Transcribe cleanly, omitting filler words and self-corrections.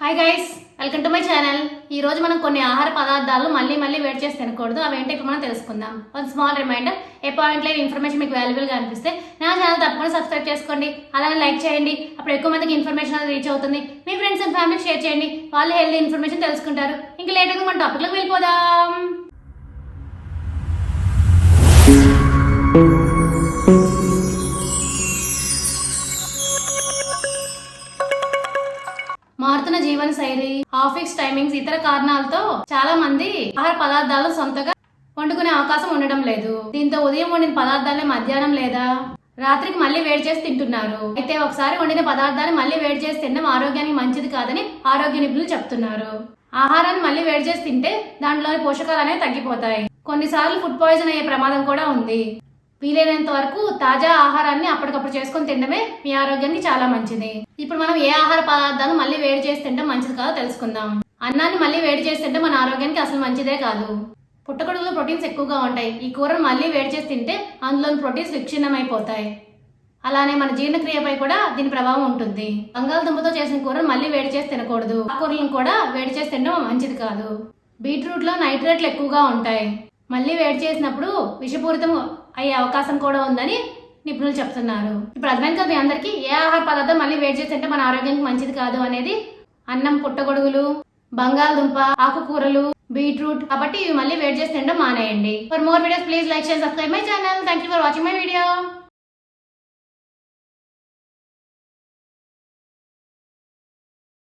Hi guys, welcome to my channel. ఈ రోజు మనం కొన్ని ఆహార పదార్థాలు మళ్ళీ వేడి చేసి తినకూడదు. అవేంటో ఇప్పుడు మనం తెలుసుకుందాం. వన్ స్మాల్ రిమైండర్, ఏ పాయింట్లో ఇన్ఫర్మేషన్ మీకు వాల్యుబుల్గా అనిపిస్తే నా ఛానల్ తప్పకుండా సబ్స్క్రైబ్ చేసుకోండి, అలానే లైక్ చేయండి. అప్పుడు ఎక్కువ మందికి ఇన్ఫర్మేషన్ అనేది రీచ్ అవుతుంది. మీ ఫ్రెండ్స్ అండ్ ఫ్యామిలీకి షేర్ చేయండి, వాళ్ళు హెల్తీ ఇన్ఫర్మేషన్ తెలుసుకుంటారు. ఇంకా లేట్గా మన టాపిక్లోకి వెళ్ళిపోదాం. మారుతున్న జీవన శైలి, ఆఫీస్ టైమింగ్స్, ఇతర కారణాలతో చాలా మంది ఆహార పదార్థాలు సొంతగా వండుకునే అవకాశం ఉండడం లేదు. దీంతో ఉదయం వండిన పదార్థాలే మధ్యాహ్నం లేదా రాత్రికి మళ్ళీ వేడి చేసి తింటున్నారు. అయితే ఒకసారి వండిన పదార్థాన్ని మళ్ళీ వేడి చేసి తినడం ఆరోగ్యానికి మంచిది కాదని ఆరోగ్య నిపుణులు చెప్తున్నారు. ఆహారాన్ని మళ్ళీ వేడి చేసి తింటే దాంట్లోని పోషకాలు అనేవి తగ్గిపోతాయి. కొన్నిసార్లు ఫుడ్ పాయిజన్ అయ్యే ప్రమాదం కూడా ఉంది. వీలైనంత వరకు తాజా ఆహారాన్ని అప్పటికప్పుడు చేసుకొని తినడమే మీ ఆరోగ్యానికి చాలా మంచిది. ఇప్పుడు మనం ఏ ఆహార పదార్థాలు మళ్ళీ వేడి చేసి తినడం మంచిది కాదో తెలుసుకుందాం. అన్నాన్ని మళ్ళీ వేడి చేసి తింటే మన ఆరోగ్యానికి అసలు మంచిదే కాదు. పుట్టగొడుగులో ప్రోటీన్స్ ఎక్కువగా ఉంటాయి. ఈ కూరను మళ్ళీ వేడి చేసి తింటే అందులోని ప్రోటీన్స్ విచ్ఛిన్నమైపోతాయి. అలానే మన జీర్ణక్రియపై కూడా దీని ప్రభావం ఉంటుంది. బంగాళదుంపతో చేసిన కూరను మళ్ళీ వేడి చేసి తినకూడదు. ఆ కూరలను కూడా వేడి చేసి తినడం మంచిది కాదు. బీట్రూట్ లో నైట్రేట్లు ఎక్కువగా ఉంటాయి. మళ్ళీ వేడి చేసినప్పుడు విషపూరితం అయ్యే అవకాశం కూడా ఉందని నిపుణులు చెప్తున్నారు. ఇప్పుడు అర్థమైంది కదా మీ అందరికీ ఏ ఆహార పదార్థం మళ్ళీ వేడి చేసి తింటే మన ఆరోగ్యానికి మంచిది కాదు అనేది. అన్నం, పుట్టగొడుగులు, బంగాళదుంప, ఆకుకూరలు, బీట్రూట్. కాబట్టి ఇవి మళ్ళీ వేడి చేసి తినడం మానేయండి. For more videos please like, share, subscribe my channel. Thank you for watching my video.